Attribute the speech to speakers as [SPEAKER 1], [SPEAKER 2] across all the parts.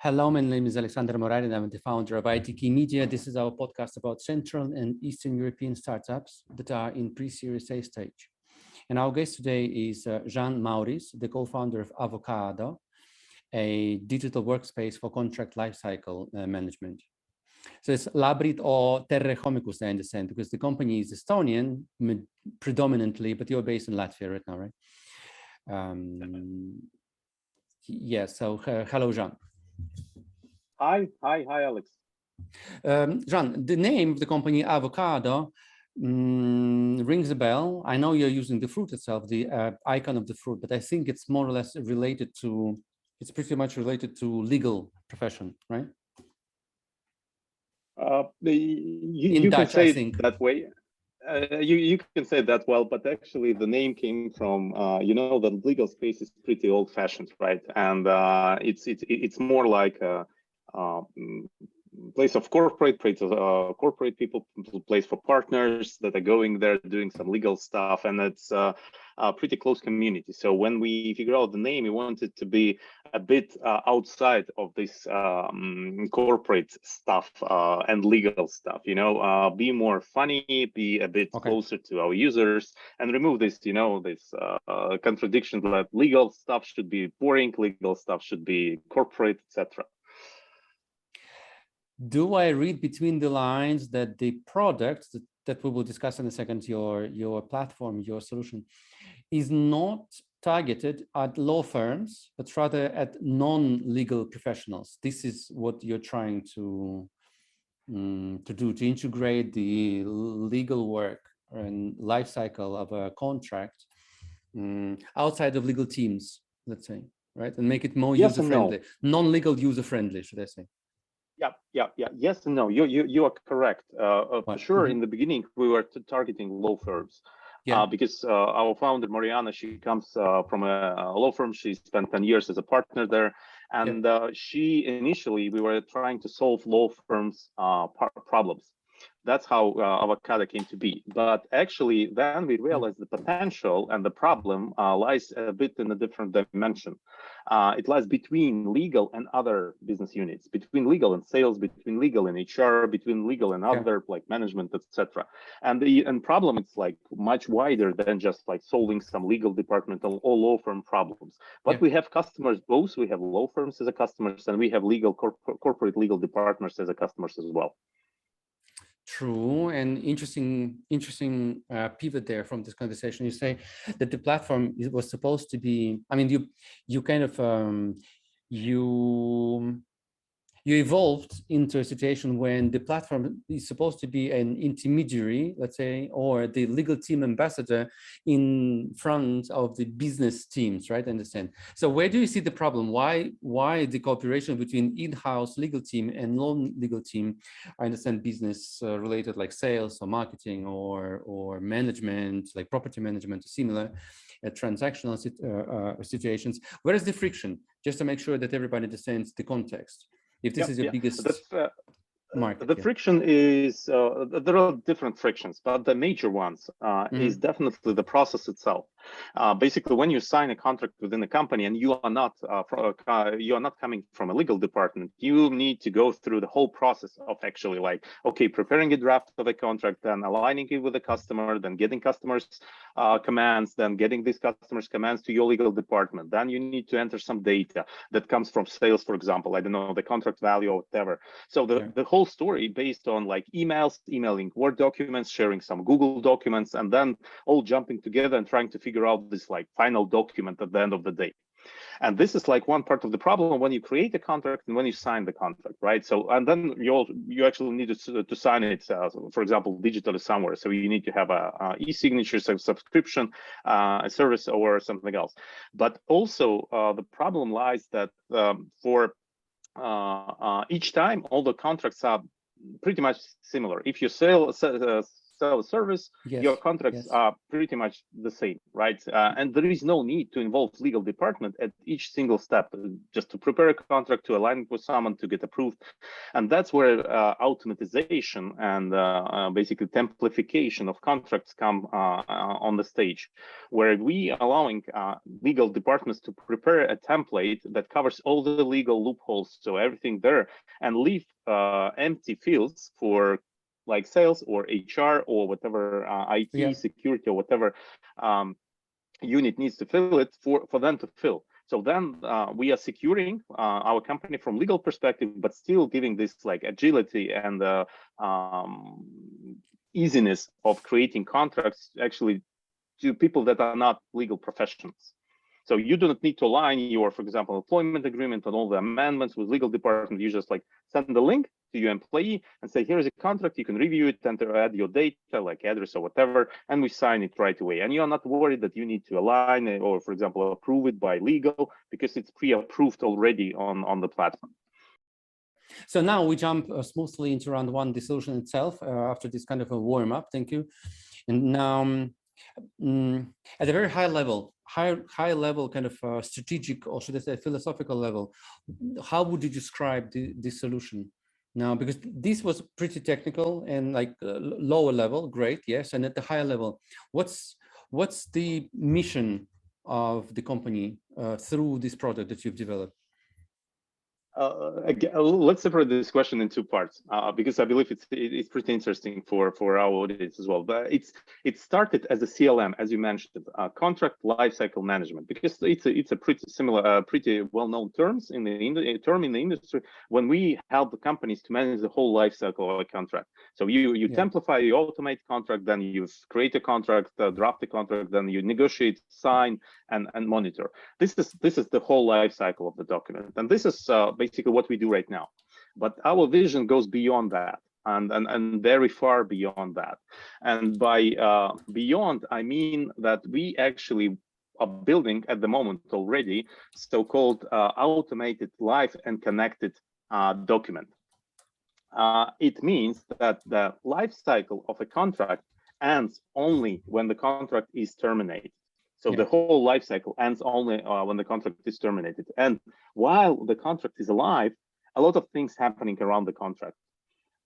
[SPEAKER 1] Hello, my name is Alexander Morari, and I'm the founder of ITKeyMedia. This is our podcast about Central and Eastern European startups that are in pre-Series A stage. And our guest today is Mauris, the co-founder of Avokaado, a digital workspace for contract lifecycle management. So it's Labrit or Terre Homicus, I understand, because the company is Estonian predominantly, but you're based in Latvia right now, right? Yeah, so hello, Jean.
[SPEAKER 2] Hi, Alex.
[SPEAKER 1] Jean, the name of the company Avokaado rings a bell. I know you're using the fruit itself, the icon of the fruit, but I think it's more or less related to, it's pretty much related to legal profession, right?
[SPEAKER 2] You
[SPEAKER 1] Dutch,
[SPEAKER 2] can say
[SPEAKER 1] I think.
[SPEAKER 2] it that way. You can say that well, but actually the name came from, the legal space is pretty old-fashioned, right? And it's more like a place of corporate people, place for partners that are going there doing some legal stuff, and it's a pretty close community. So when we figure out the name, we wanted to be a bit outside of this corporate stuff and legal stuff, be more funny, be a bit closer to our users, and remove this, this contradiction that legal stuff should be boring, legal stuff should be corporate, etc.
[SPEAKER 1] Do I read between the lines that the product that we will discuss in a second, your platform, your solution, is not targeted at law firms, but rather at non-legal professionals? This is what you're trying to do, to integrate the legal work and life cycle of a contract outside of legal teams, let's say, right? And make it more user-friendly, non-legal user-friendly, should I say?
[SPEAKER 2] Yeah. Yes and no. You are correct. For sure, in the beginning, we were targeting law firms. Because our founder, Mariana, she comes from a law firm. She spent 10 years as a partner there. And we were trying to solve law firms' problems. That's how Avokaado came to be. But actually, then we realized the potential and the problem lies a bit in a different dimension. It lies between legal and other business units, between legal and sales, between legal and HR, between legal and other like management, etc. And the problem is like much wider than just like solving some legal department or law firm problems. But we have customers both. We have law firms as a customers, and we have legal corporate legal departments as a customers as well.
[SPEAKER 1] True, and interesting pivot there from this conversation. You say that the platform was supposed to be, I mean, you kind of you evolved into a situation when the platform is supposed to be an intermediary, let's say, or the legal team ambassador in front of the business teams, right? I understand. So where do you see the problem? Why the cooperation between in-house legal team and non-legal team? I understand business related like sales or marketing or management, like property management, similar transactional situations. Where is the friction? Just to make sure that everybody understands the context. If this is your biggest market.
[SPEAKER 2] The friction is, there are different frictions, but the major ones is definitely the process itself. Basically, when you sign a contract within a company and you are not coming from a legal department, you need to go through the whole process of actually like, preparing a draft of a contract, then aligning it with the customer, then getting customers commands, then getting these customers commands to your legal department. Then you need to enter some data that comes from sales, for example, I don't know, the contract value or whatever. So the whole story based on like emailing Word documents, sharing some Google documents, and then all jumping together and trying to figure out this like final document at the end of the day. And this is like one part of the problem when you create a contract and when you sign the contract, right? So, and then you actually need to sign it, for example, digitally somewhere. So you need to have a e-signature subscription, a service or something else. But also the problem lies that for each time, all the contracts are pretty much similar. If you sell a service,
[SPEAKER 1] Yes.
[SPEAKER 2] your contracts are pretty much the same, right? And there is no need to involve legal department at each single step, just to prepare a contract, to align it with someone, to get approved. And that's where automatization and basically templification of contracts come on the stage, where we allowing legal departments to prepare a template that covers all the legal loopholes, so everything there, and leave empty fields for like sales or HR or whatever IT, security, or whatever unit needs to fill it for them to fill. So then we are securing our company from legal perspective, but still giving this like agility and easiness of creating contracts actually to people that are not legal professionals. So you do not need to align your, for example, employment agreement and all the amendments with legal department. You just like send the link to your employee and say, here's a contract, you can review it, enter, add your data, like address or whatever, and we sign it right away. And you're not worried that you need to align it or, for example, approve it by legal, because it's pre-approved already on the platform.
[SPEAKER 1] So now we jump smoothly into round one, the solution itself, after this kind of a warm up. Thank you. And now, at a very high level kind of strategic, or should I say philosophical level, how would you describe this solution now? Because this was pretty technical and like lower level, great, yes, and at the higher level, what's the mission of the company through this product that you've developed?
[SPEAKER 2] Again, let's separate this question in two parts, because I believe it's pretty interesting for our audience as well. But it started as a CLM, as you mentioned, contract lifecycle management, because it's a pretty similar, pretty well-known terms in the industry when we help the companies to manage the whole lifecycle of a contract. So you template, you automate contract, then you create a contract, draft a contract, then you negotiate, sign, and monitor. This is the whole lifecycle of the document, and this is basically what we do right now. But our vision goes beyond that, and very far beyond that. And by beyond, I mean that we actually are building at the moment already so-called automated live and connected document. It means that the life cycle of a contract ends only when the contract is terminated. So the whole life cycle ends only when the contract is terminated. And while the contract is alive, a lot of things happening around the contract.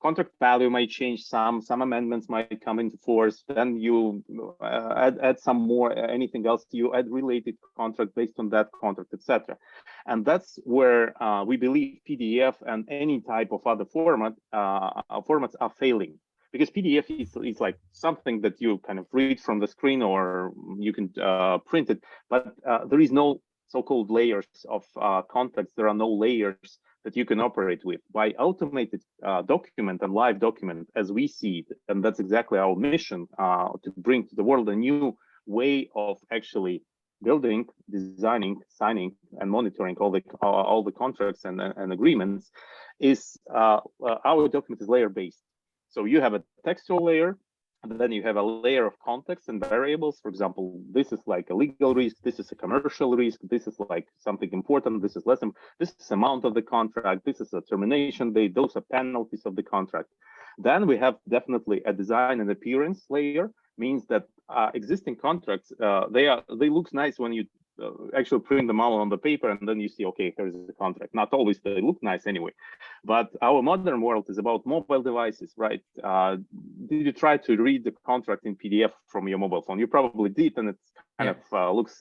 [SPEAKER 2] Contract value might change, some amendments might come into force, then you add some more, anything else, you add related contract based on that contract, etc. And that's where we believe PDF and any type of other formats are failing. Because PDF is like something that you kind of read from the screen, or you can print it, but there is no so-called layers of contracts. There are no layers that you can operate with. By automated document and live document, as we see it, and that's exactly our mission, to bring to the world a new way of actually building, designing, signing, and monitoring all the contracts and agreements, is our document is layer-based. So you have a textual layer, and then you have a layer of context and variables. For example, this is like a legal risk, this is a commercial risk, this is like something important, this is less, this is amount of the contract, this is a termination date, those are penalties of the contract. Then we have definitely a design and appearance layer, means that existing contracts, they look nice when you actually print them out on the paper, and then you see, okay, here's the contract. Not always they look nice anyway. But our modern world is about mobile devices, right? Did you try to read the contract in PDF from your mobile phone? You probably did, and it kind of looks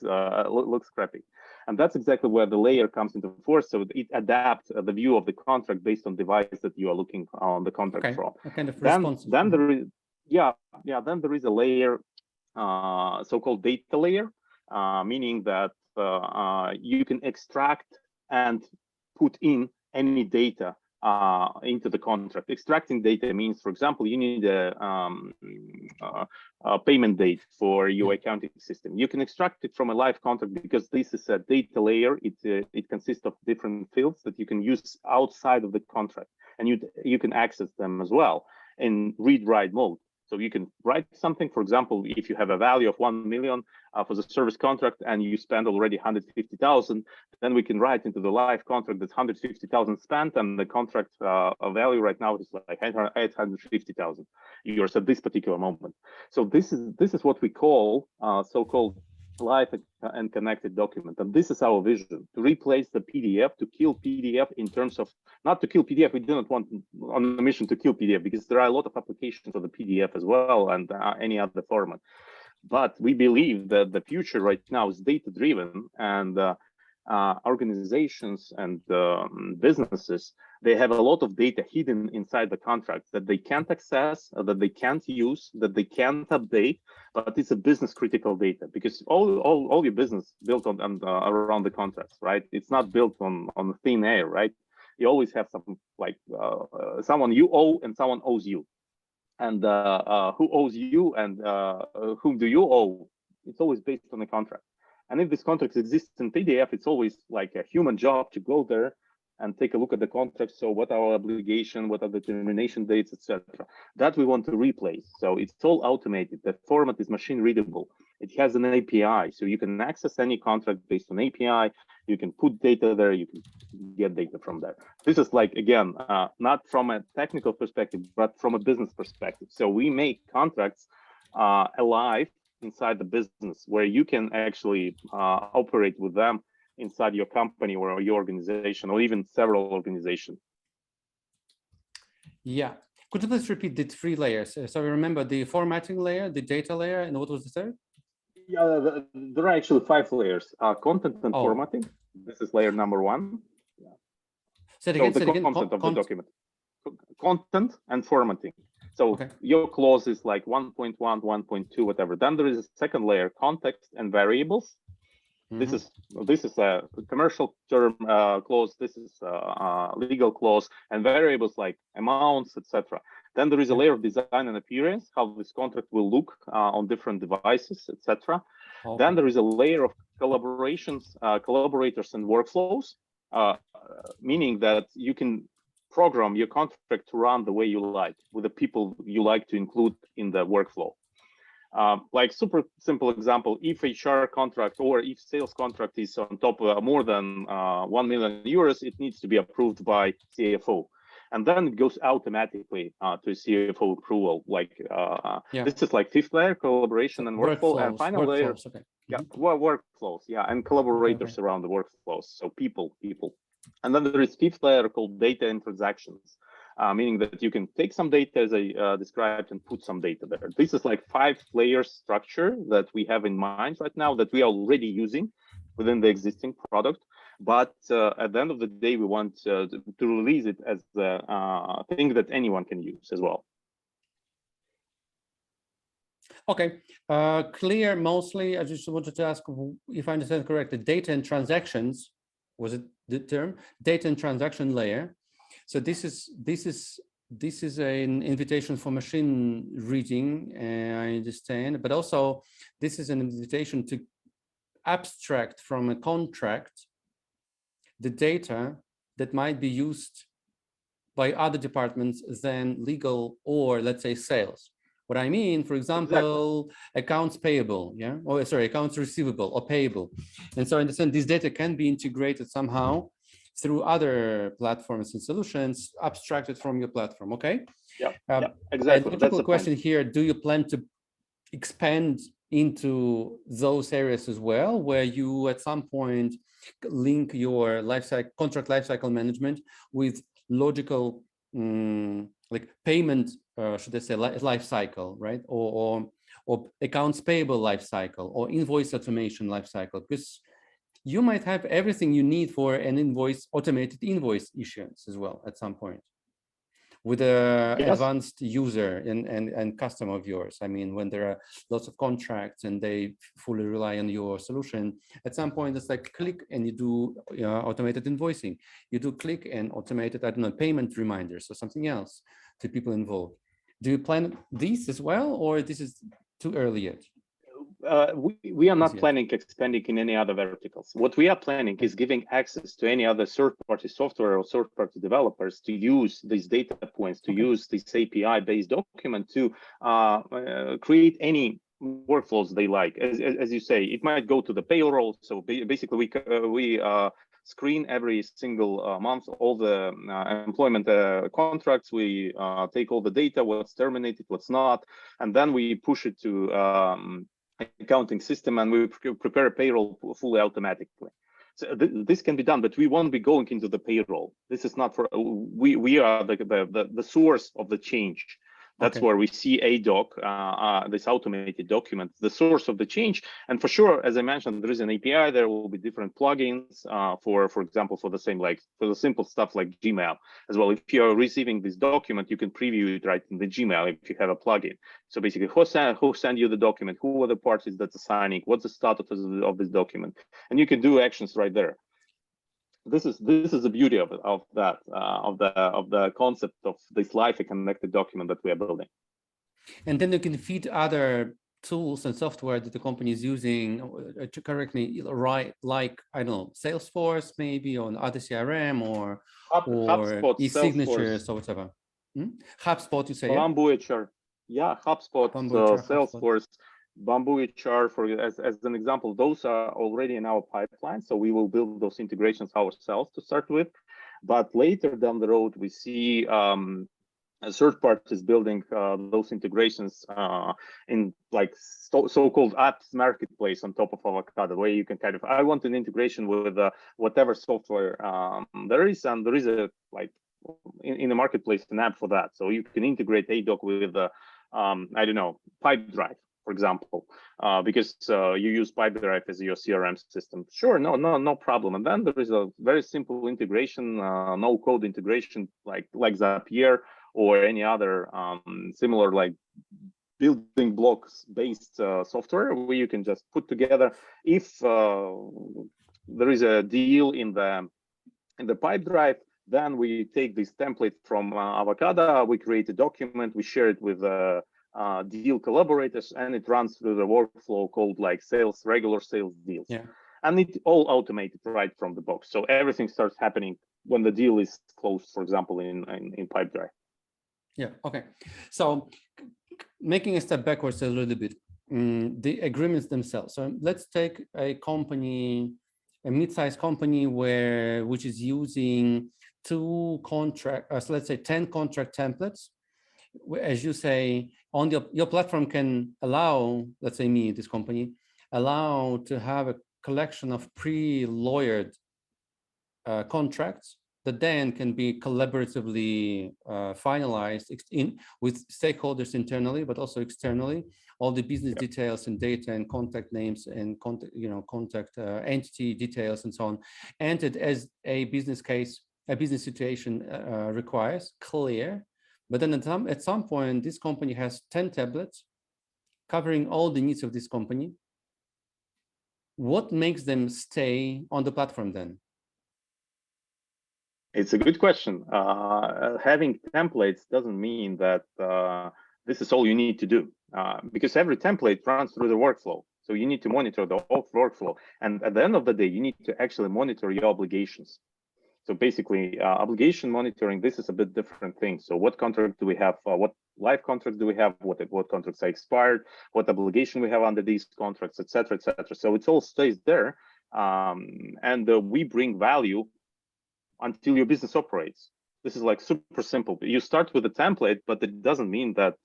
[SPEAKER 2] crappy. And that's exactly where the layer comes into force. So it adapts the view of the contract based on device that you are looking on the contract from.
[SPEAKER 1] A kind of responsive.
[SPEAKER 2] Then there is, then there is a layer, so-called data layer. Meaning that you can extract and put in any data into the contract. Extracting data means, for example, you need a payment date for your accounting system. You can extract it from a live contract because this is a data layer. It consists of different fields that you can use outside of the contract, and you can access them as well in read-write mode. So you can write something, for example, if you have a value of 1 million for the service contract and you spend already 150,000, then we can write into the live contract that 150,000 spent, and the contract value right now is like 850,000 euros at this particular moment. So this is what we call so-called live and connected document, and this is our vision: to replace the PDF, to kill PDF in terms of, not to kill PDF. We do not want on a mission to kill PDF, because there are a lot of applications for the PDF as well, and any other format. But we believe that the future right now is data driven, and organizations and businesses, they have a lot of data hidden inside the contracts that they can't access, that they can't use, that they can't update, but it's a business critical data, because all your business built on around the contracts, right? It's not built on thin air, right? You always have some, like someone you owe and someone owes you, and who owes you and whom do you owe? It's always based on the contract. And if this contract exists in PDF, it's always like a human job to go there and take a look at the contract. So what are our obligation, what are the termination dates, etc. That we want to replace. So it's all automated. The format is machine readable. It has an API, so you can access any contract based on API. You can put data there, you can get data from there. This is like, again, not from a technical perspective, but from a business perspective. So we make contracts alive inside the business, where you can actually operate with them inside your company or your organization, or even several organizations.
[SPEAKER 1] Yeah. Could you please repeat the 3 layers? So remember the formatting layer, the data layer, and what was the third?
[SPEAKER 2] Yeah, there are actually 5 layers. Content and formatting. This is layer number 1. Yeah.
[SPEAKER 1] Say it again.
[SPEAKER 2] So the content of the document. Content and formatting. So your clause is like 1.1, 1.2, whatever. Then there is a second layer, context and variables. Mm-hmm. This is a commercial term clause. This is a legal clause, and variables like amounts, etc. Then there is a layer of design and appearance, how this contract will look on different devices, etc. Okay. Then there is a layer of collaborations, collaborators, and workflows, meaning that you can program your contract to run the way you like, with the people you like to include in the workflow. Like super simple example, if HR contract or if sales contract is on top of more than 1 million euros, it needs to be approved by CFO. And then it goes automatically to CFO approval. Like this is like 5th layer, collaboration and workflow, and final layer, workflows, and collaborators around the workflows. So people. And then there is 5th layer called data and transactions, meaning that you can take some data as I described and put some data there. This is like 5 layers structure that we have in mind right now, that we are already using within the existing product. But at the end of the day, we want to release it as a thing that anyone can use as well.
[SPEAKER 1] Okay, clear mostly. I just wanted to ask if I understand correctly, data and transactions, was it the term? Data and transaction layer. So this is an invitation for machine reading, I understand, but also this is an invitation to abstract from a contract the data that might be used by other departments than legal or, let's say, sales. What I mean, for example, accounts payable, accounts receivable or payable. And so I understand this data can be integrated somehow through other platforms and solutions, abstracted from your platform, okay?
[SPEAKER 2] Yeah, exactly.
[SPEAKER 1] And that's the question here, do you plan to expand into those areas as well, where you at some point link your contract lifecycle management with logical like payment, should I say, life cycle, right? Or accounts payable life cycle, or invoice automation life cycle, because you might have everything you need for an automated invoice issuance as well at some point with a advanced user and customer of yours. I mean, when there are lots of contracts and they fully rely on your solution, at some point it's like click and you do automated invoicing. You do click and automated, I don't know, payment reminders or something else to people involved. Do you plan these as well, or this is too early yet?
[SPEAKER 2] We are not planning expanding in any other verticals. What we are planning is giving access to any other third-party software or third-party developers to use these data points, to use this API-based document to create any workflows they like. As you say, it might go to the payroll. So basically, we screen every single month all the employment contracts. We take all the data, what's terminated, what's not, and then we push it to accounting system, and we prepare a payroll fully automatically. So this can be done, but we won't be going into the payroll. This is not for we are the source of the change. That's where we see aDOC, this automated document, the source of the change. And for sure, as I mentioned, there is an API. There will be different plugins for example, for the same, like for the simple stuff like Gmail as well. If you're receiving this document, you can preview it right in the Gmail if you have a plugin. So basically, who sent you the document? Who are the parties that are signing? What's the status of this document? And you can do actions right there. This is the beauty of the concept of this live connected document that we are building.
[SPEAKER 1] And then you can feed other tools and software that the company is using correctly, right? Like, I don't know, Salesforce maybe, or other CRM or
[SPEAKER 2] HubSpot,
[SPEAKER 1] e-signatures or whatever. HubSpot, you say?
[SPEAKER 2] Bamboo HR. Yeah, HubSpot, Salesforce. Bamboo HR, as an example, those are already in our pipeline. So we will build those integrations ourselves to start with. But later down the road, we see a third party is building those integrations in like so-called apps marketplace on top of Avokaado, where you can kind of, I want an integration with whatever software there is, and there is a like in the marketplace an app for that. So you can integrate aDOC with I don't know, Pipedrive, for example, because you use Pipedrive as your CRM system. Sure, no problem. And then there is a very simple integration, no-code integration, like Zapier or any other similar like building blocks based software where you can just put together. If there is a deal in the Pipedrive, then we take this template from Avokaado, we create a document, we share it with deal collaborators, and it runs through the workflow called like regular sales deals.
[SPEAKER 1] Yeah.
[SPEAKER 2] And it all automated right from the box. So everything starts happening when the deal is closed, for example, in Pipedrive.
[SPEAKER 1] Yeah, okay. So making a step backwards a little bit, the agreements themselves. So let's take a company, a mid-sized company which is using two contract, let's say 10 contract templates. As you say, on your platform can allow, let's say me, this company, allow to have a collection of pre-lawyered contracts that then can be collaboratively finalized with stakeholders internally, but also externally. All the business details and data and contact names and contact entity details and so on, entered as a business case, a business situation requires, clear. But then at some point, this company has 10 tablets covering all the needs of this company. What makes them stay on the platform then?
[SPEAKER 2] It's a good question. Having templates doesn't mean that this is all you need to do, because every template runs through the workflow. So you need to monitor the whole workflow. And at the end of the day, you need to actually monitor your obligations. So basically, obligation monitoring, this is a bit different thing. So what contract do we have? What live contracts do we have? What contracts are expired? What obligation we have under these contracts, et cetera, et cetera. So it all stays there. And we bring value until your business operates. This is like super simple. You start with a template, but it doesn't mean that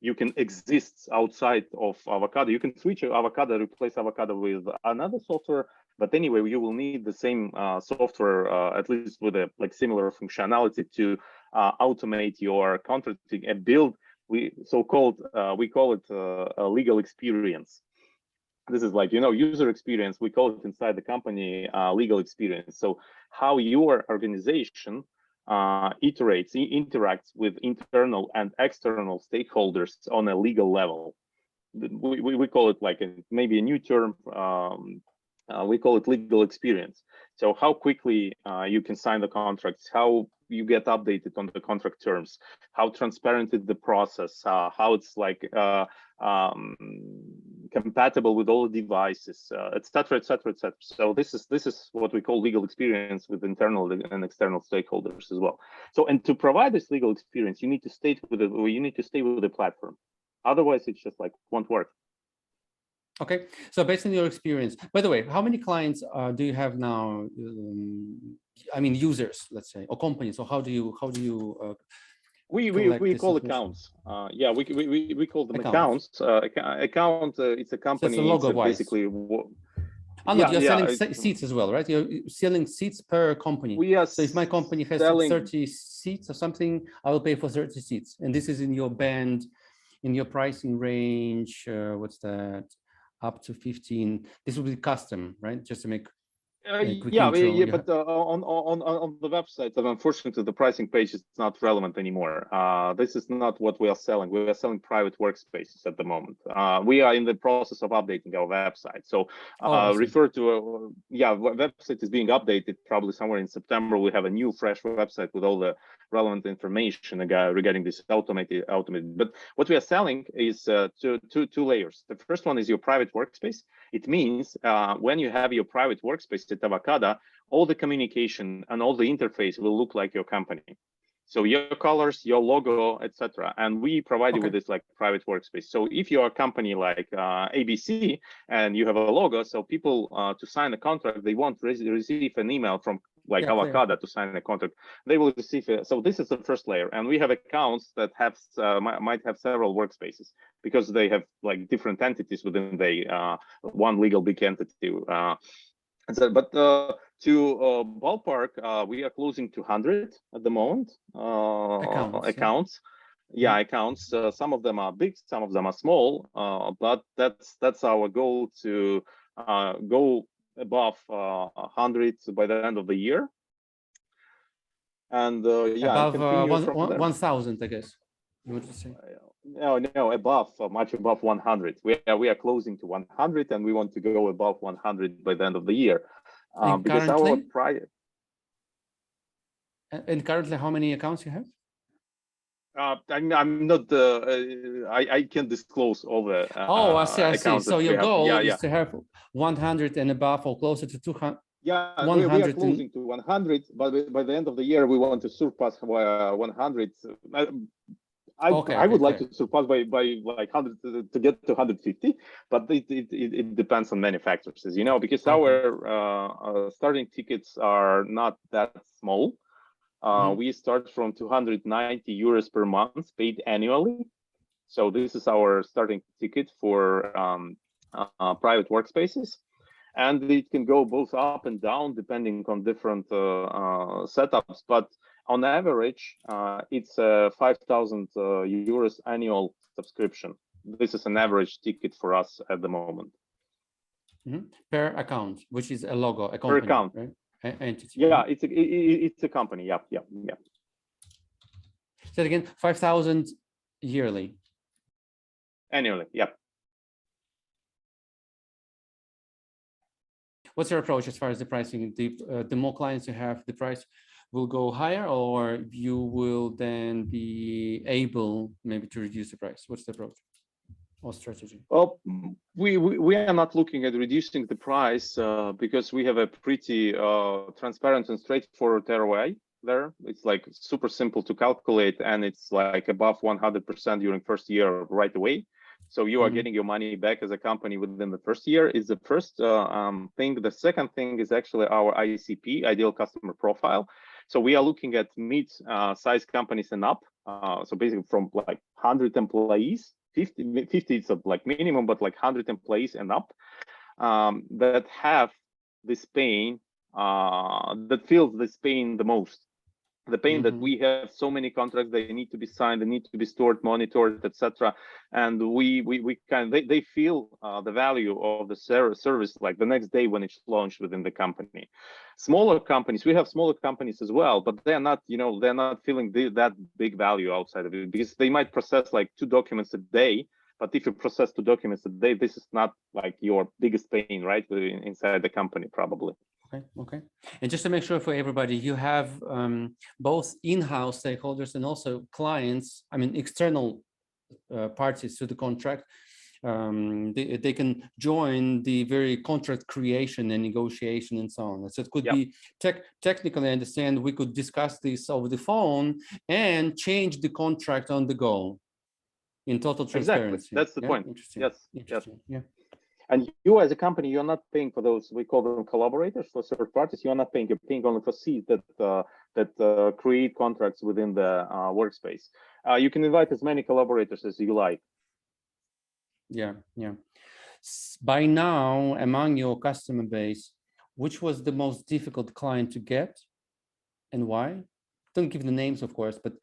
[SPEAKER 2] you can exist outside of Avokaado. You can switch Avokaado, replace Avokaado with another software. But anyway, you will need the same software, at least with a like similar functionality to automate your contracting and build. We call it a legal experience. This is like, user experience. We call it inside the company legal experience. So how your organization interacts with internal and external stakeholders on a legal level. We call it like maybe a new term. We call it legal experience. So how quickly you can sign the contracts, how you get updated on the contract terms, how transparent is the process, how it's like compatible with all the devices, etc., etc., etc. So this is what we call legal experience with internal and external stakeholders as well. So, and to provide this legal experience, you need to stay with the platform. Otherwise, it's just like won't work.
[SPEAKER 1] Okay, so based on your experience, by the way, how many clients do you have now? I mean, users, let's say, or companies. So how do you
[SPEAKER 2] we call accounts. Yeah, we call them accounts. Account. It's a company.
[SPEAKER 1] So it's logo-wise.
[SPEAKER 2] Basically.
[SPEAKER 1] You're selling seats as well, right? You're selling seats per company. So if my company has 30 seats or something, I will pay for 30 seats, and this is in your band, in your pricing range. What's that? Up to 15. This will be custom, right? Just to make
[SPEAKER 2] but on the website, unfortunately, the pricing page is not relevant anymore. This is not what we are selling. We are selling private workspaces at the moment. We are in the process of updating our website. So refer to website is being updated probably somewhere in September. We have a new fresh website with all the relevant information regarding this automated. But what we are selling is two layers. The first one is your private workspace. It means when you have your private workspace at Avokaado, all the communication and all the interface will look like your company. So your colors, your logo, etc. And we provide you with this like private workspace. So if you are a company like ABC and you have a logo, so people to sign a contract, they won't receive an email from like Avokaado to sign a contract. They will receive it. So this is the first layer. And we have accounts that have might have several workspaces because they have like different entities within the one legal big entity. But to ballpark, we are closing 200 at the moment. Accounts. Accounts. Some of them are big, some of them are small. But that's our goal to go above 100 by the end of the year. And
[SPEAKER 1] above 1,000, I guess. You would say?
[SPEAKER 2] No, above, much above 100. We are closing to 100, and we want to go above 100 by the end of the year. Because our price.
[SPEAKER 1] And currently, how many accounts you have?
[SPEAKER 2] I'm not. I can't disclose all the.
[SPEAKER 1] I see. So your goal is to have 100 and above, or closer to 200.
[SPEAKER 2] Yeah, we are closing to 100, but by the end of the year, we want to surpass 100. I would like to surpass by like 100 to get to 150, but it depends on many factors, as you know, because our starting tickets are not that small. We start from 290 euros per month paid annually. So this is our starting ticket for private workspaces. And it can go both up and down depending on different setups. But on average, it's a 5,000 euros annual subscription. This is an average ticket for us at the moment.
[SPEAKER 1] Per account, which is a logo, a company,
[SPEAKER 2] per account,
[SPEAKER 1] right? Entity.
[SPEAKER 2] Yeah, it's a company. Yeah.
[SPEAKER 1] So again, 5,000 yearly.
[SPEAKER 2] Annually, yeah.
[SPEAKER 1] What's your approach as far as the pricing? The more clients you have, the price will go higher, or you will then be able maybe to reduce the price? What's the approach or strategy?
[SPEAKER 2] Well, we are not looking at reducing the price because we have a pretty transparent and straightforward ROI there. It's like super simple to calculate, and it's like above 100% during first year right away. So you are getting your money back as a company within the first year is the first thing. The second thing is actually our ICP, ideal customer profile. So we are looking at mid-size companies and up. So basically from like 100 employees, 50 is like minimum, but like 100 employees and up that have this pain, that feels this pain the most. The pain that we have so many contracts, they need to be signed, they need to be stored, monitored, etc. And they feel the value of the service like the next day when it's launched within the company. Smaller companies, we have smaller companies as well, but they're not, they're not feeling that big value outside of it because they might process like 2 documents a day. But if you process 2 documents a day, this is not like your biggest pain, right? Inside the company, probably.
[SPEAKER 1] Okay. And just to make sure for everybody, you have both in-house stakeholders and also clients, I mean, external parties to the contract. they can join the very contract creation and negotiation and so on. So it could be technically, I understand we could discuss this over the phone and change the contract on the go in total transparency.
[SPEAKER 2] Exactly, that's the point.
[SPEAKER 1] Interesting.
[SPEAKER 2] Yes,
[SPEAKER 1] interesting.
[SPEAKER 2] yes. And you as a company, you're not paying for those, we call them collaborators, for third parties. You're not paying, you're paying only for seats that create contracts within the workspace. You can invite as many collaborators as you like.
[SPEAKER 1] Yeah. By now, among your customer base, which was the most difficult client to get and why? Don't give the names, of course, but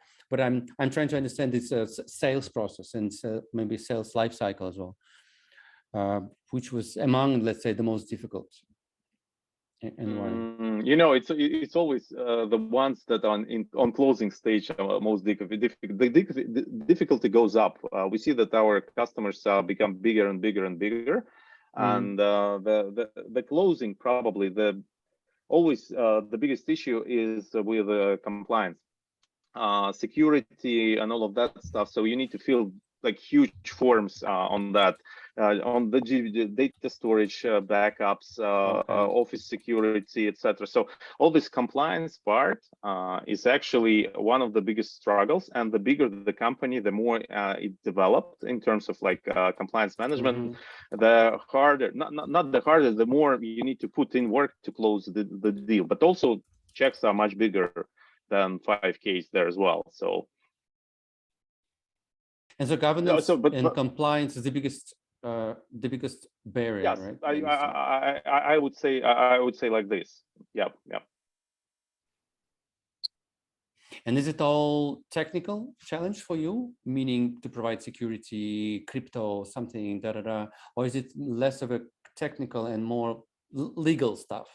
[SPEAKER 1] I'm trying to understand this sales process and maybe sales life cycle as well. Which was among, let's say, the most difficult, and why?
[SPEAKER 2] You know, it's always the ones that are on closing stage are most difficult. The difficulty goes up. We see that our customers become bigger and bigger and bigger, and the closing probably always the biggest issue is with compliance, security, and all of that stuff. So you need to fill like huge forms on that, on the data storage, backups, office security, etc. So all this compliance part is actually one of the biggest struggles. And the bigger the company, the more it developed in terms of like compliance management, the harder, not the harder, the more you need to put in work to close the deal. But also checks are much bigger than 5Ks there as well. So.
[SPEAKER 1] And so governance and compliance is the biggest barrier,
[SPEAKER 2] yes,
[SPEAKER 1] right?
[SPEAKER 2] I would say like this. Yep.
[SPEAKER 1] And is it all technical challenge for you, meaning to provide security, crypto, something, or is it less of a technical and more legal stuff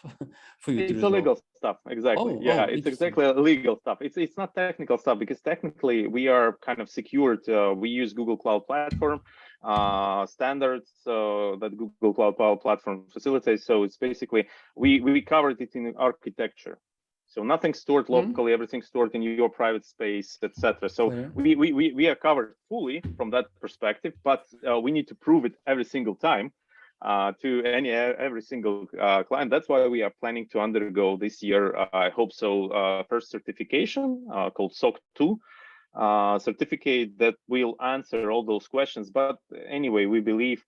[SPEAKER 1] for you to resolve?
[SPEAKER 2] It's legal stuff, exactly. It's exactly legal stuff. It's not technical stuff, because technically we are kind of secured. We use Google Cloud Platform standards that Google Cloud Platform facilitates. So it's basically we covered it in architecture. So nothing stored locally, everything stored in your private space, etc. So we are covered fully from that perspective, but we need to prove it every single time to every single client. That's why we are planning to undergo this year, I hope so, first certification called SOC 2 certificate that will answer all those questions. But anyway, we believe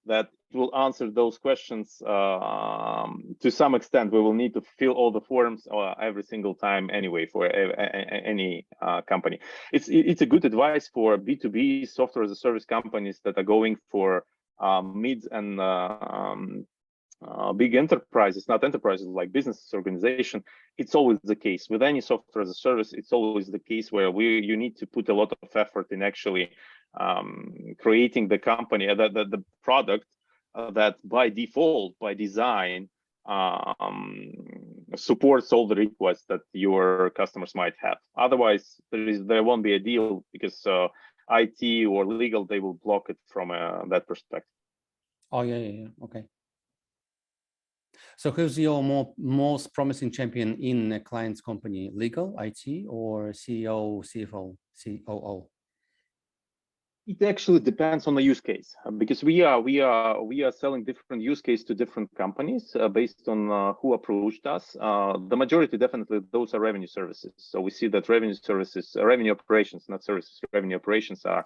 [SPEAKER 2] that it will answer those questions to some extent. We will need to fill all the forms every single time anyway for any company. It's a good advice for B2B software as a service companies that are going for mid and big enterprises, not enterprises like business organization. It's always the case with any software as a service. It's always the case where you need to put a lot of effort in actually creating the company, the product that by default, by design, supports all the requests that your customers might have. Otherwise, there won't be a deal, because IT or legal, they will block it from that perspective.
[SPEAKER 1] Oh, yeah. Okay. So who's your most promising champion in a client's company? Legal, IT, or CEO, CFO, COO?
[SPEAKER 2] It actually depends on the use case, because we are selling different use case to different companies based on who approached us. The majority, definitely, those are revenue services. So we see that revenue services, revenue operations, not services, revenue operations are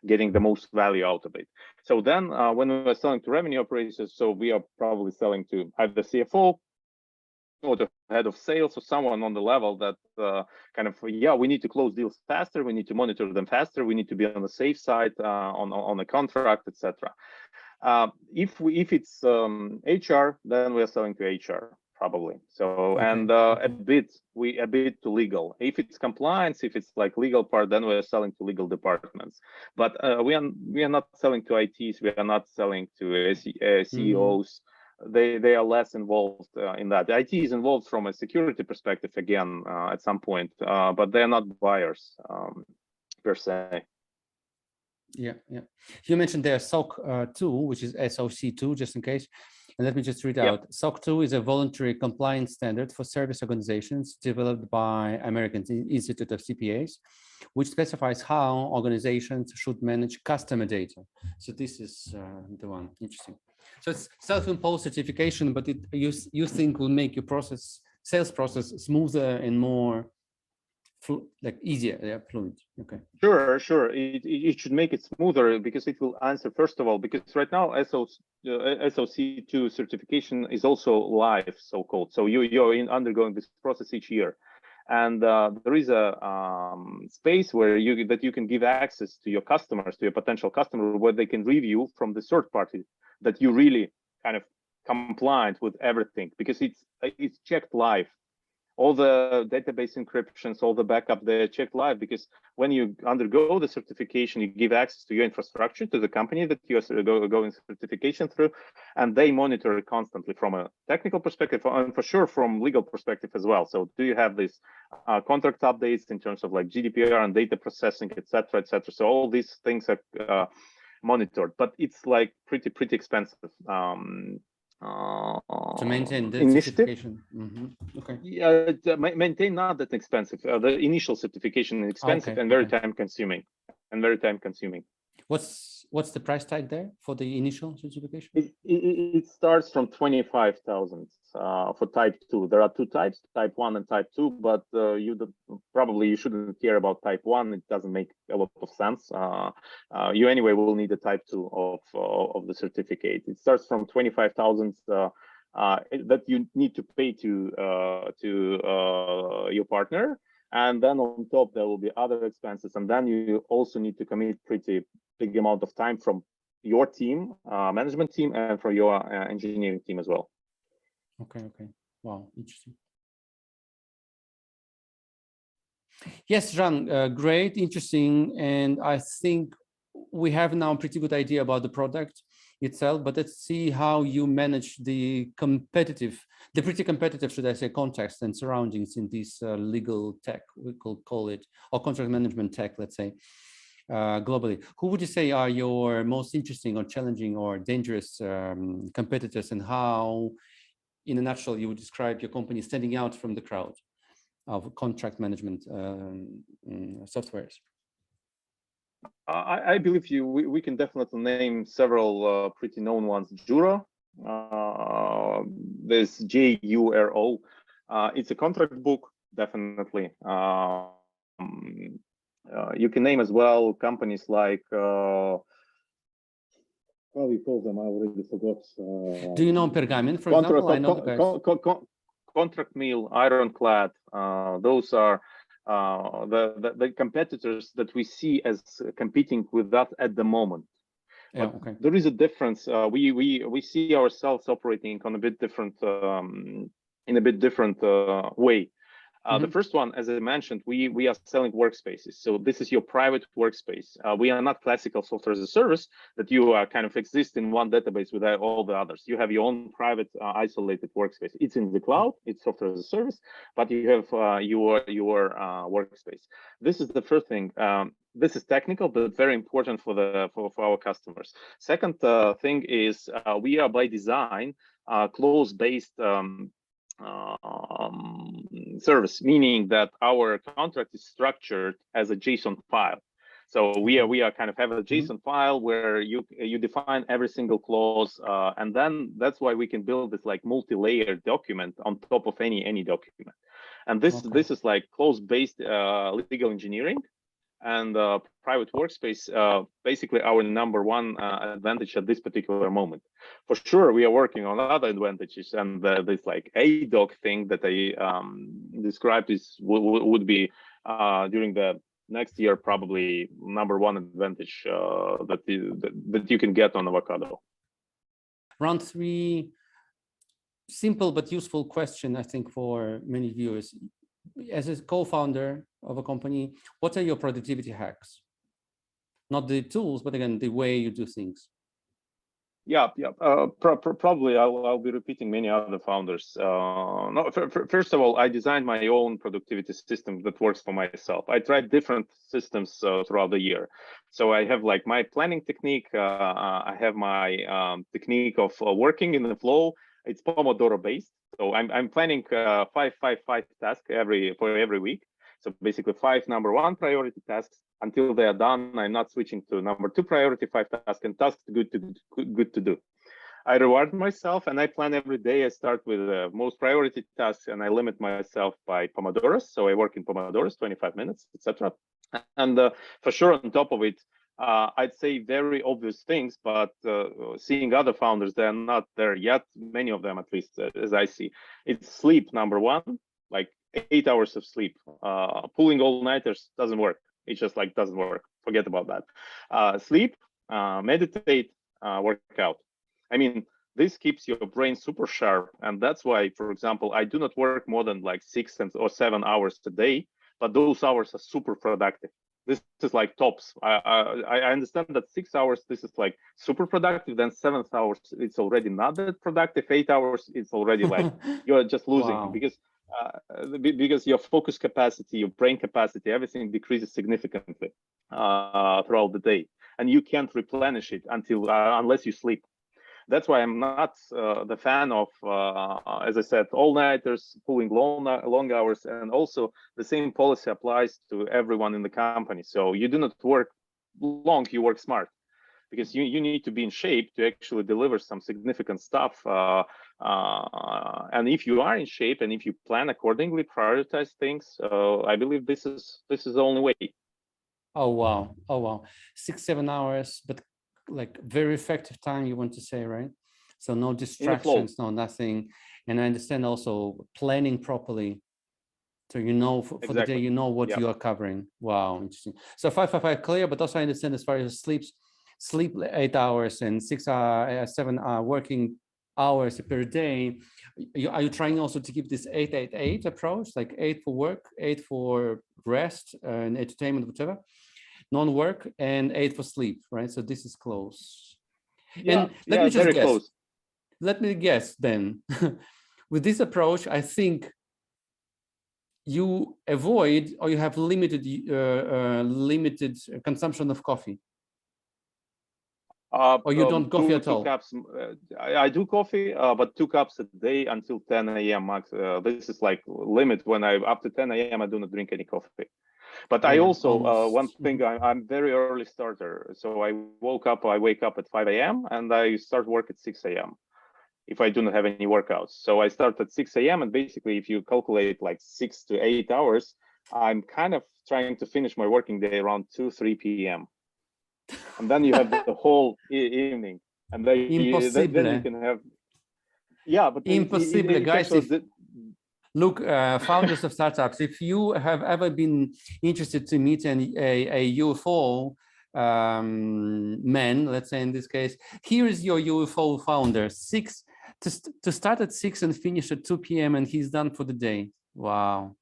[SPEAKER 2] getting the most value out of it. So then when we're selling to revenue operations, so we are probably selling to either CFO or the head of sales, or someone on the level that kind of, we need to close deals faster, we need to monitor them faster, we need to be on the safe side on a contract, etc. If it's HR, then we are selling to HR probably. So and a bit to legal. If it's compliance, if it's like legal part, then we are selling to legal departments. But we are not selling to ITs. We are not selling to CEOs. They are less involved in that. The IT is involved from a security perspective again at some point, but they're not buyers per se. Yeah.
[SPEAKER 1] You mentioned there's SOC 2, which is SOC 2, just in case. And let me just read
[SPEAKER 2] Yep.
[SPEAKER 1] out. SOC 2 is a voluntary compliance standard for service organizations developed by American Institute of CPAs, which specifies how organizations should manage customer data. So this is the one. Interesting. So it's self-imposed certification, but you think will make your sales process smoother and more easier, yeah, fluent. Okay.
[SPEAKER 2] Sure. It should make it smoother because it will answer, first of all, because right now SOC2 certification is also live, so-called. So you're undergoing this process each year. And there is a space where you can give access to your customers, to your potential customer, where they can review from the third party that you really kind of compliant with everything, because it's checked live. All the database encryptions, all the backup, they're checked live, because when you undergo the certification, you give access to your infrastructure, to the company that you are going certification through, and they monitor it constantly from a technical perspective, and for sure from legal perspective as well. So do you have these contract updates in terms of like GDPR and data processing, etc., etc. So all these things are monitored, but it's like pretty expensive.
[SPEAKER 1] To maintain the
[SPEAKER 2] initiative.
[SPEAKER 1] certification. Okay.
[SPEAKER 2] Yeah, maintain not that expensive. The initial certification is expensive and very time consuming.
[SPEAKER 1] What's the price tag there for the initial certification?
[SPEAKER 2] It starts from 25,000 for type 2. There are two types, type 1 and type 2, but you shouldn't care about type 1. It doesn't make a lot of sense. You anyway will need a type 2 of the certificate. It starts from 25,000 that you need to pay to your partner. And then on top, there will be other expenses. And then you also need to commit pretty big amount of time from your team, management team, and from your engineering team as well.
[SPEAKER 1] Okay. Wow, interesting. Yes, Jan, great, interesting. And I think we have now a pretty good idea about the product itself, but let's see how you manage the pretty competitive, should I say, context and surroundings in this legal tech, we could call it, or contract management tech, let's say, globally. Who would you say are your most interesting or challenging or dangerous competitors, and how, in a nutshell, you would describe your company standing out from the crowd of contract management softwares?
[SPEAKER 2] I believe we can definitely name several pretty known ones. Jura, there's JURO. It's a contract book, definitely. You can name as well companies like, how we call them, I already forgot.
[SPEAKER 1] Do you know Pergamin, for example? I know the guys.
[SPEAKER 2] Contract Mill, Ironclad, those are the competitors that we see as competing with that at the moment.
[SPEAKER 1] Yeah, okay.
[SPEAKER 2] There is a difference. We see ourselves operating on a bit different in a bit different way. The first one, as I mentioned, we are selling workspaces. So this is your private workspace. We are not classical software as a service that you kind of exist in one database with all the others. You have your own private isolated workspace. It's in the cloud, it's software as a service, but you have your workspace. This is the first thing. This is technical, but very important for our customers. Second thing is we are by design clause-based service, meaning that our contract is structured as a JSON file. So we are kind of have a JSON file where you define every single clause, and then that's why we can build this like multi-layered document on top of any document. And this is like clause-based legal engineering. And private workspace, basically our number one advantage at this particular moment. For sure, we are working on other advantages, and this like aDOC thing that I described would be during the next year probably number one advantage that you can get on Avokaado.
[SPEAKER 1] Round three, simple but useful question, I think, for many viewers. As a co-founder of a company, what are your productivity hacks? Not the tools, but again, the way you do things.
[SPEAKER 2] Yeah, yeah. Probably I'll be repeating many other founders. No, first of all, I designed my own productivity system that works for myself. I tried different systems throughout the year. So I have like my planning technique. I have my technique of working in the flow. It's Pomodoro based. So I'm planning 5 tasks for every week. So basically 5 number 1 priority tasks. Until they are done, I'm not switching to number 2 priority 5 tasks and tasks good to do. I reward myself and I plan every day. I start with the most priority tasks and I limit myself by Pomodoros. So I work in Pomodoros, 25 minutes, etc. And for sure, on top of it, I'd say very obvious things, but seeing other founders, they're not there yet. Many of them, at least as I see, it's sleep number 1, like 8 hours of sleep. Pulling all-nighters doesn't work. It just like doesn't work. Forget about that. Sleep, meditate, work out. I mean, this keeps your brain super sharp. And that's why, for example, I do not work more than like 6 or 7 hours a day, but those hours are super productive. This is like tops. I understand that 6 hours, this is like super productive. Then 7th hours, it's already not that productive. 8 hours, it's already like you're just losing.
[SPEAKER 1] Wow.
[SPEAKER 2] Because your focus capacity, your brain capacity, everything decreases significantly throughout the day, and you can't replenish it until unless you sleep. That's why I'm not the fan of, as I said, all-nighters, pulling long hours, and also the same policy applies to everyone in the company. So you do not work long, you work smart, because you need to be in shape to actually deliver some significant stuff. And if you are in shape and if you plan accordingly, prioritize things, I believe this is the only way.
[SPEAKER 1] Oh wow! Oh wow! 6-7 hours, but like very effective time. You want to say, right? So no distractions, no nothing. And I understand also planning properly. So you know for the day, you know what you are covering. Wow, interesting. So 5 clear, but also I understand as far as sleep 8 hours and 7 working hours per day. Are you trying also to keep this 8-8-8 approach, like 8 for work, 8 for rest and entertainment, whatever, non-work, and 8 for sleep, right? So this is close.
[SPEAKER 2] Yeah,
[SPEAKER 1] and let me just
[SPEAKER 2] very
[SPEAKER 1] guess.
[SPEAKER 2] Close.
[SPEAKER 1] Let me guess then. With this approach, I think you avoid or you have limited consumption of coffee. Or you don't coffee at all?
[SPEAKER 2] 2 cups. I do coffee, but 2 cups a day until 10 a.m. max. This is like limit. When after 10 a.m. I do not drink any coffee. But I also one thing, I'm very early starter. So I wake up at 5 a.m. and I start work at 6 a.m. if I do not have any workouts. So I start at 6 a.m. and basically if you calculate like 6 to 8 hours, I'm kind of trying to finish my working day around 2-3 p.m. And then you have the whole evening, and then you can have, but
[SPEAKER 1] impossible, guys. Look, founders of startups, if you have ever been interested to meet a UFO man, let's say in this case, here is your UFO founder, to start at 6 and finish at 2 p.m. and he's done for the day. Wow.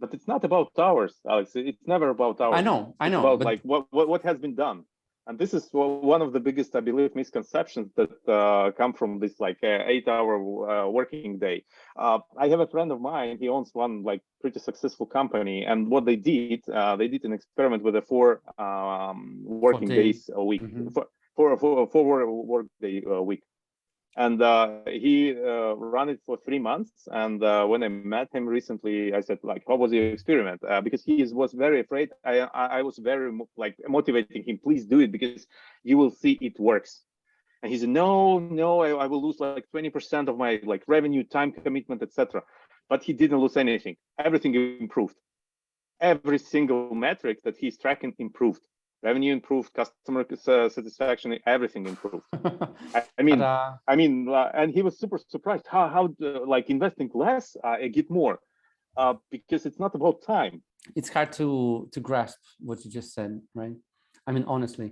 [SPEAKER 2] But it's not about hours, Alex. It's never about hours.
[SPEAKER 1] I know.
[SPEAKER 2] It's about like what has been done. And this is one of the biggest, I believe, misconceptions that come from this like 8-hour working day. I have a friend of mine. He owns one like pretty successful company, and what they did an experiment with 4 working days a week, four work day a week. And he ran it for 3 months. And when I met him recently, I said, like, how was your experiment? Because he was very afraid. I was very like motivating him, please do it because you will see it works. And he said, no, I will lose like 20% of my like revenue, time commitment, etc. But he didn't lose anything. Everything improved. Every single metric that he's tracking improved. Revenue improved, customer satisfaction, everything improved. I mean, and he was super surprised how like investing less, I get more, because it's not about time.
[SPEAKER 1] It's hard to grasp what you just said, right? I mean, honestly,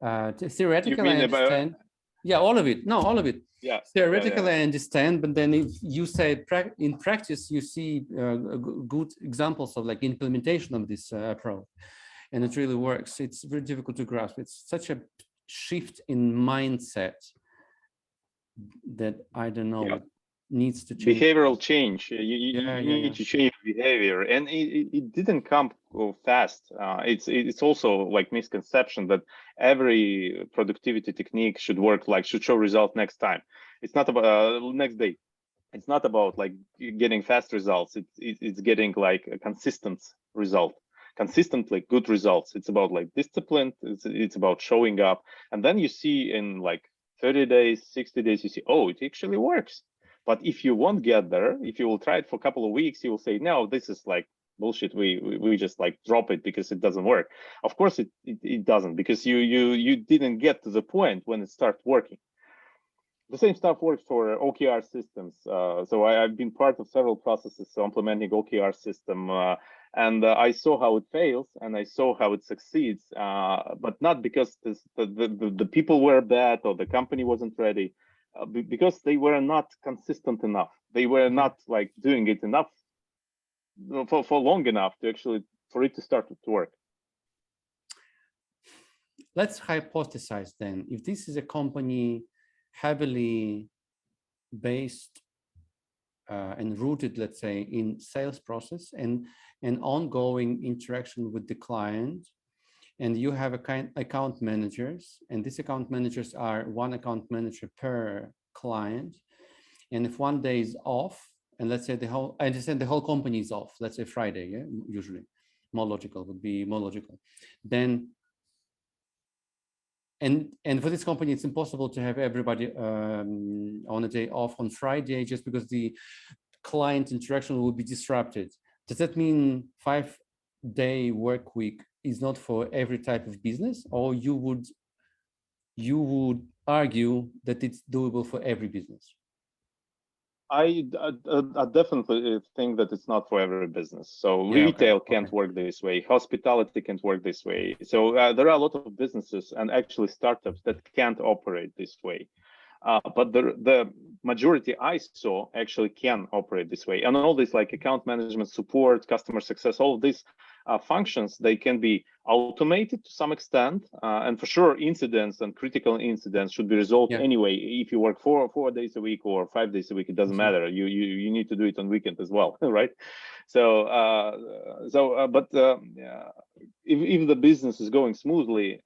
[SPEAKER 1] theoretically, I understand. Yeah, all of it. No, all of it.
[SPEAKER 2] Yeah.
[SPEAKER 1] Theoretically, I understand, but then if you say in practice, you see good examples of like implementation of this approach. And it really works. It's very difficult to grasp. It's such a shift in mindset that I don't know needs to change.
[SPEAKER 2] Behavioral change. You need to change behavior, and it didn't come fast. It's also like misconception that every productivity technique should show result next time. It's not about next day. It's not about like getting fast results. It's getting like a consistent result, consistently good results. It's about like discipline. It's about showing up, and then you see in like 30 days, 60 days, you see, oh, it actually works. But if you won't get there, if you will try it for a couple of weeks, you will say, no, this is like bullshit. We just like drop it because it doesn't work. Of course, it doesn't, because you didn't get to the point when it starts working. The same stuff works for OKR systems. So I've been part of several processes implementing OKR system, and I saw how it fails and I saw how it succeeds, but not because the people were bad or the company wasn't ready. Because they were not consistent enough. They were not like doing it enough for long enough to actually for it to start to work.
[SPEAKER 1] Let's hypothesize then, if this is a company heavily based and rooted, let's say, in sales process and an ongoing interaction with the client, and you have account managers, and these account managers are one account manager per client. And if one day is off, and let's say I understand the whole company is off, let's say Friday, yeah, usually would be more logical. Then, and for this company, it's impossible to have everybody on a day off on Friday, just because the client interaction will be disrupted. Does that mean 5-day work week is not for every type of business, or you would argue that it's doable for every business?
[SPEAKER 2] I definitely think that it's not for every business. So retail can't work this way. Hospitality can't work this way. So there are a lot of businesses and actually startups that can't operate this way. But the majority I saw actually can operate this way. And all this like account management, support, customer success, all of these functions, they can be automated to some extent. And for sure, incidents and critical incidents should be resolved anyway. If you work 4 days a week or 5 days a week, it doesn't matter. You need to do it on weekend as well, right? So, if the business is going smoothly,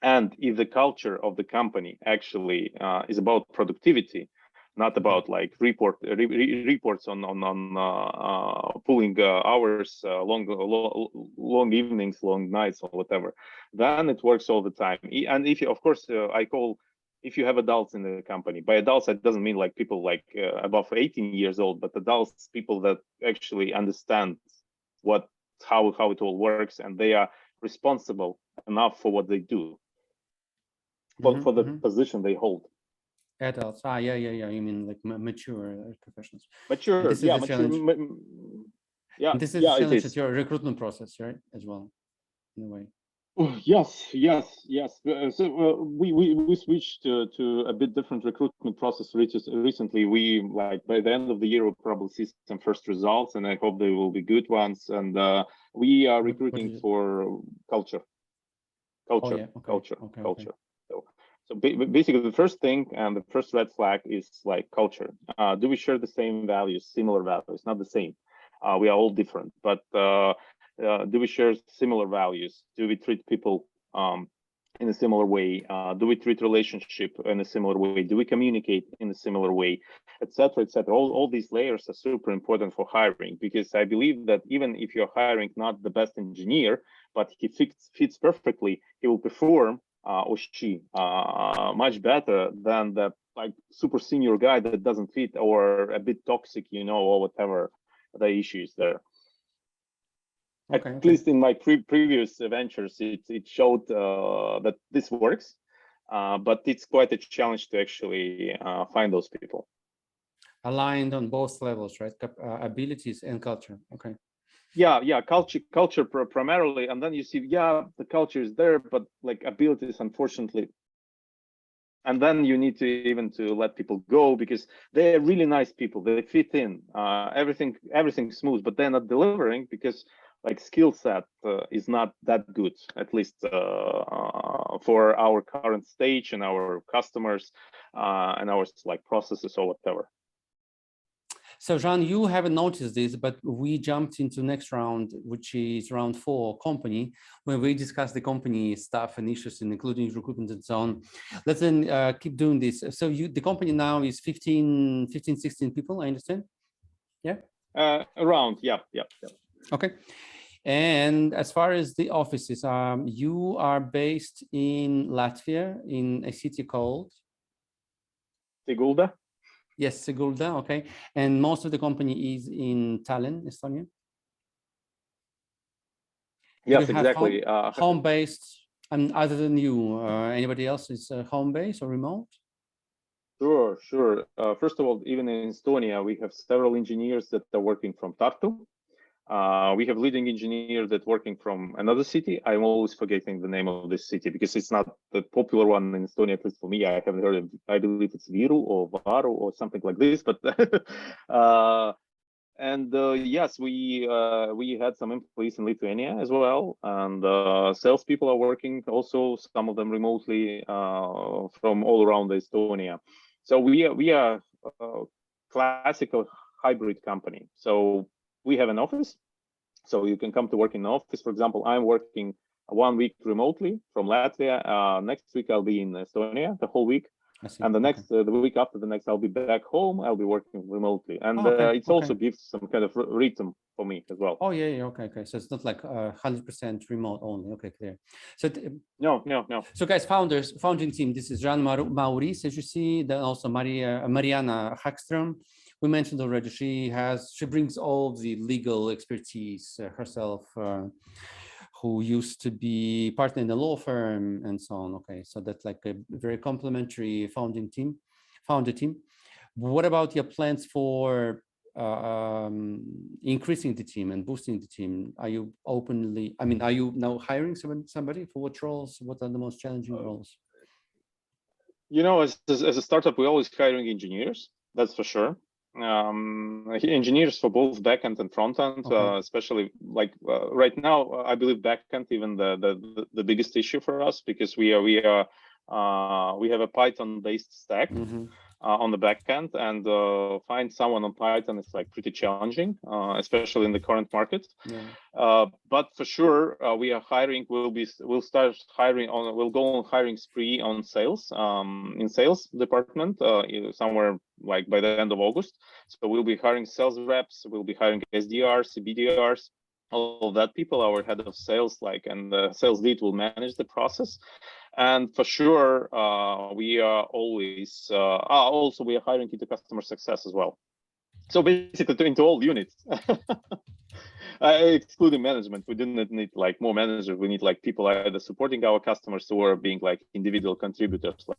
[SPEAKER 2] and if the culture of the company actually is about productivity, not about like reports on pulling hours, long evenings, long nights, or whatever, then it works all the time. And if you, of course, if you have adults in the company, by adults, it doesn't mean like people like above 18 years old, but adults, people that actually understand how it all works, and they are responsible enough for what they do, for the position they hold.
[SPEAKER 1] Adults, yeah. You mean like mature professionals?
[SPEAKER 2] Mature,
[SPEAKER 1] this is the challenge. This is a challenge at your recruitment process, right? As well, in a way.
[SPEAKER 2] Yes. So we switched to a bit different recruitment process recently. We like by the end of the year we'll probably see some first results, and I hope they will be good ones. And we are recruiting for culture. Culture. So basically, the first thing and the first red flag is like culture. Do we share the same values, similar values? Not the same. We are all different, but do we share similar values? Do we treat people in a similar way? Do we treat relationship in a similar way? Do we communicate in a similar way, etc., etc.? All these layers are super important for hiring, because I believe that even if you're hiring not the best engineer, but he fits perfectly, he will perform or she much better than the like super senior guy that doesn't fit, or a bit toxic, or whatever the issue is there. At least in my previous ventures, it showed that this works, but it's quite a challenge to actually find those people.
[SPEAKER 1] Aligned on both levels, right? Abilities and culture. Okay.
[SPEAKER 2] Yeah, culture primarily, and then you see, the culture is there, but like abilities, unfortunately. And then you need to let people go, because they're really nice people. They fit in, everything smooth, but they're not delivering because like skill set is not that good, at least for our current stage and our customers and our like processes or whatever.
[SPEAKER 1] So Jean, you haven't noticed this, but we jumped into next round, which is round 4, company, where we discuss the company stuff and issues, including recruitment and so on. Let's then keep doing this. So the company now is 16 people, I understand? Yeah?
[SPEAKER 2] Around, yeah.
[SPEAKER 1] Okay. And as far as the offices, you are based in Latvia, in a city called?
[SPEAKER 2] Sigulda.
[SPEAKER 1] Yes, Sigulda, okay. And most of the company is in Tallinn, Estonia?
[SPEAKER 2] Yes, exactly.
[SPEAKER 1] Home-based, other than you, anybody else is home-based or remote?
[SPEAKER 2] Sure. First of all, even in Estonia, we have several engineers that are working from Tartu. We have leading engineer that working from another city. I'm always forgetting the name of this city because it's not the popular one in Estonia, at least for me. I haven't heard of it. I believe it's Viru or Varu or something like this. But yes, we had some employees in Lithuania as well, and salespeople are working also, some of them remotely from all around Estonia. So we are a classical hybrid company. So we have an office, so you can come to work in the office. For example, I'm working 1 week remotely from Latvia. Next week I'll be in Estonia the whole week, and the week after the next I'll be back home. I'll be working remotely, and it also gives some kind of rhythm for me as well.
[SPEAKER 1] Oh yeah, okay. So it's not like 100% remote only. Okay, clear. So
[SPEAKER 2] no.
[SPEAKER 1] So guys, founding team. This is Jean Mauris, as you see. Then also Mariana Hackström. We mentioned already. She brings all the legal expertise herself. Who used to be partner in a law firm and so on. Okay, so that's like a very complementary founder team. What about your plans for increasing the team and boosting the team? Are you are you now hiring somebody for what roles? What are the most challenging roles?
[SPEAKER 2] As a startup, we're always hiring engineers, that's for sure. Engineers for both backend and frontend, especially like right now, I believe backend even the biggest issue for us, because we have a Python-based stack. On the backend, and find someone on Python is like pretty challenging, especially in the current market. But for sure, we are hiring. We'll start hiring we'll go on hiring spree on sales, in sales department, somewhere like by the end of August. So we'll be hiring sales reps. We'll be hiring SDRs, BDRs, all of that people. Our head of sales, and the sales lead will manage the process. And for sure, we are always also we are hiring into customer success as well. So basically, into all units, excluding management. We didn't need like more managers. We need like people either supporting our customers or being like individual contributors, like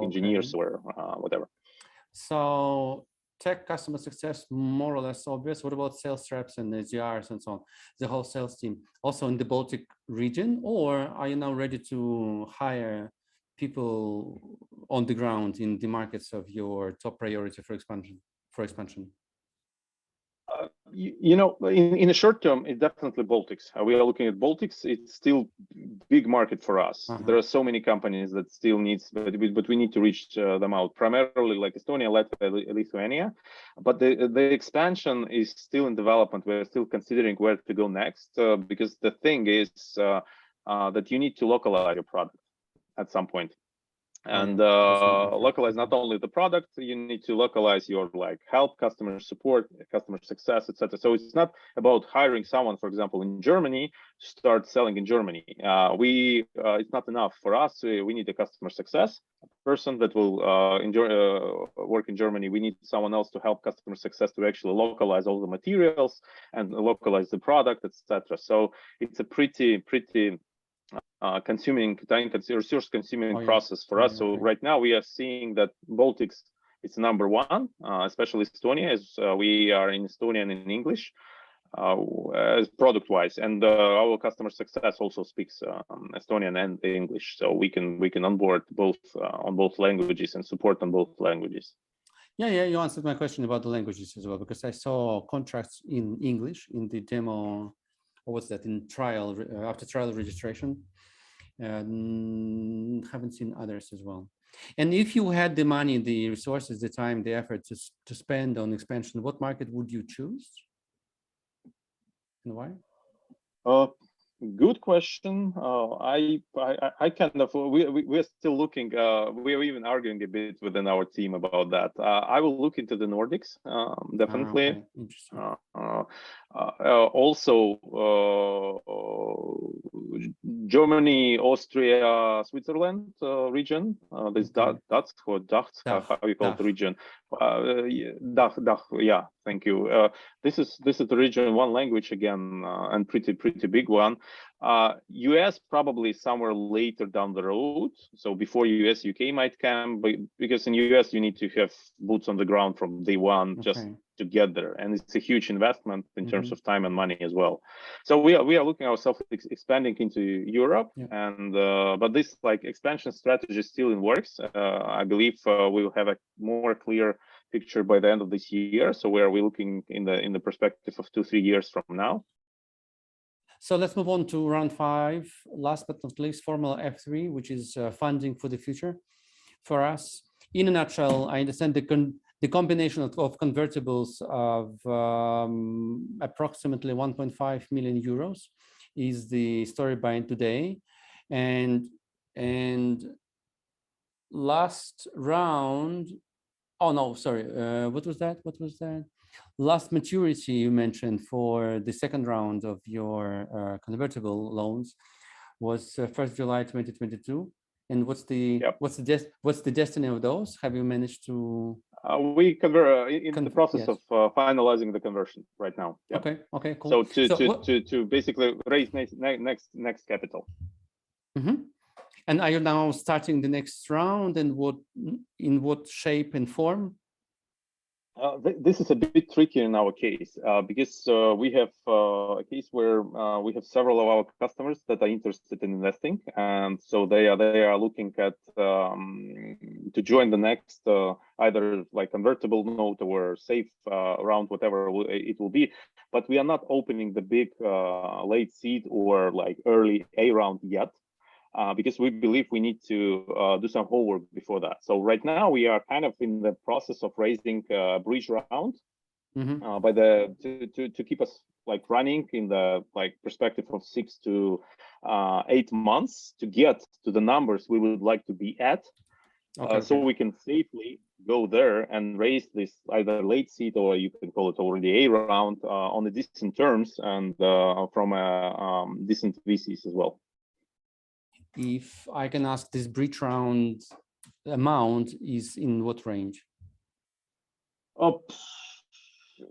[SPEAKER 2] engineers or whatever.
[SPEAKER 1] So tech customer success, more or less obvious. What about sales reps and SDRs and so on? The whole sales team, also in the Baltic region, or are you now ready to hire people on the ground in the markets of your top priority for expansion?
[SPEAKER 2] In the short term, it's definitely Baltics. We are looking at Baltics. It's still big market for us. There are so many companies that still needs, but we need to reach them out. Primarily like Estonia, Latvia, Lithuania. But the expansion is still in development. We're still considering where to go next, because the thing is that you need to localize your product at some point. And localize not only the product, you need to localize your help, customer support, customer success, etc. So it's not about hiring someone, for example, in Germany to start selling in Germany. It's not enough for us. We need a customer success person that will work in Germany. We need someone else to help customer success to actually localize all the materials and localize the product, etc. So it's a pretty resource consuming process for us. So right now we are seeing that Baltics is number one, especially Estonia, as we are in Estonian and in English as product wise, and our customer success also speaks Estonian and English, so we can onboard both on both languages and support on both languages.
[SPEAKER 1] Yeah, you answered my question about the languages as well, because I saw contracts in English in the demo or what's that, in trial, after trial registration. Haven't seen others as well. And if you had the money, the resources, the time, the effort to spend on expansion, what market would you choose and why?
[SPEAKER 2] Good question. I kind of we're still looking. We're even arguing a bit within our team about that. I will look into the Nordics, definitely.
[SPEAKER 1] Okay. Interesting.
[SPEAKER 2] Also, Germany, Austria, Switzerland region. This
[SPEAKER 1] Okay.
[SPEAKER 2] that's for DACH. How you call the region? DACH. Yeah, thank you. This is the region, one language again, and pretty big one. US probably somewhere later down the road. So before US, UK might come, but because in US you need to have boots on the ground from day one, just to get there, and it's a huge investment in terms of time and money as well. So we are looking ourselves expanding into Europe, and but this like expansion strategy is still in works. I believe we will have a more clear picture by the end of this year. So where are we looking in the perspective of 2-3 years from now?
[SPEAKER 1] So let's move on to round 5. Last but not least, Formula F3, which is funding for the future for us. In a nutshell, I understand the combination of convertibles of approximately 1.5 million euros is the story behind today. And last round, oh no, sorry, what was that? Last maturity you mentioned for the second round of your convertible loans was 1st July 2022. And what's the destiny of those? Have you managed to?
[SPEAKER 2] We convert in the process of finalizing the conversion right now. Yep.
[SPEAKER 1] Okay, cool.
[SPEAKER 2] So to basically raise next capital.
[SPEAKER 1] And are you now starting the next round, and in what shape and form?
[SPEAKER 2] This is a bit tricky in our case because we have a case where we have several of our customers that are interested in investing, and so they are looking at to join the next either like convertible note or safe round, whatever it will be. But we are not opening the big late seed or like early A round yet. Because we believe we need to do some homework before that. So right now we are kind of in the process of raising a bridge round by to keep us like running in the like perspective of 6 to 8 months to get to the numbers we would like to be at. So we can safely go there and raise this either late seed or you can call it already A round on the decent terms and from a decent VCs as well.
[SPEAKER 1] If I can ask, this bridge round amount is in what range?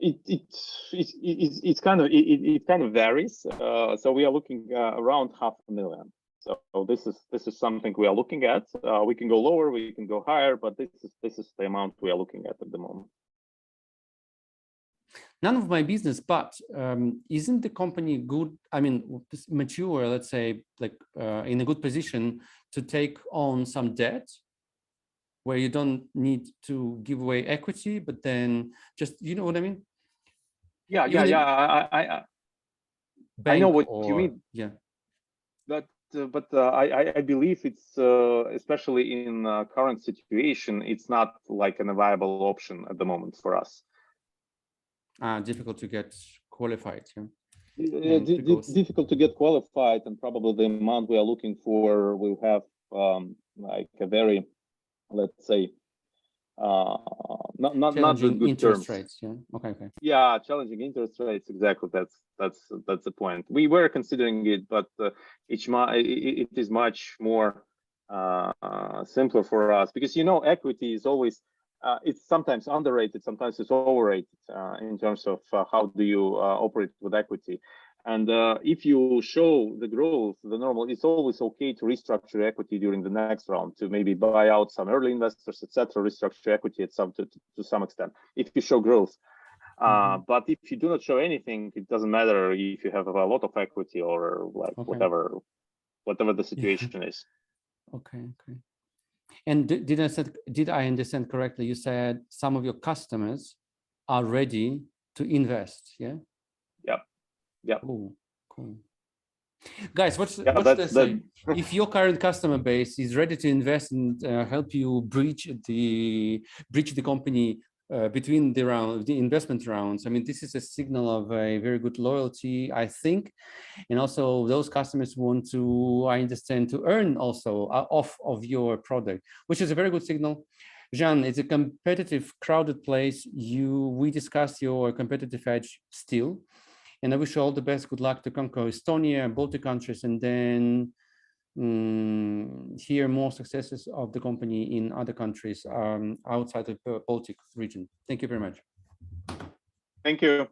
[SPEAKER 2] It's kind of varies. So we are looking around 500,000. So this is something we are looking at. We can go lower, we can go higher, but this is the amount we are looking at the moment.
[SPEAKER 1] None of my business, but isn't the company good? I mean, mature, let's say, like in a good position to take on some debt where you don't need to give away equity, but then just, you know what I mean?
[SPEAKER 2] Yeah. I know what you mean.
[SPEAKER 1] Yeah.
[SPEAKER 2] But I believe it's especially in current situation, it's not like a viable option at the moment for us.
[SPEAKER 1] Difficult to get qualified.
[SPEAKER 2] Difficult to get qualified, and probably the amount we are looking for will have like a very, let's say, not the good
[SPEAKER 1] interest
[SPEAKER 2] terms.
[SPEAKER 1] Rates. Yeah. Okay.
[SPEAKER 2] Yeah, challenging interest rates. Exactly. That's the point. We were considering it, but it is much more simpler for us because equity is always. It's sometimes underrated, sometimes it's overrated in terms of how do you operate with equity. And if you show the growth, the normal, it's always okay to restructure equity during the next round to maybe buy out some early investors, etc. Restructure equity at to some extent if you show growth. But if you do not show anything, it doesn't matter if you have a lot of equity or like whatever the situation is.
[SPEAKER 1] Okay. And did I understand correctly? You said some of your customers are ready to invest, yeah?
[SPEAKER 2] Yep.
[SPEAKER 1] Oh, Cool. Guys, what's
[SPEAKER 2] that's
[SPEAKER 1] the say? If your current customer base is ready to invest and help you breach the company between the investment rounds, I mean, this is a signal of a very good loyalty, I think, and also those customers want to, I understand, to earn also off of your product, which is a very good signal. Jean, it's a competitive, crowded place. We discussed your competitive edge still. And I wish you all the best. Good luck to conquer Estonia, Baltic countries, and then hear more successes of the company in other countries outside of the Baltic region. Thank you very much.
[SPEAKER 2] Thank you.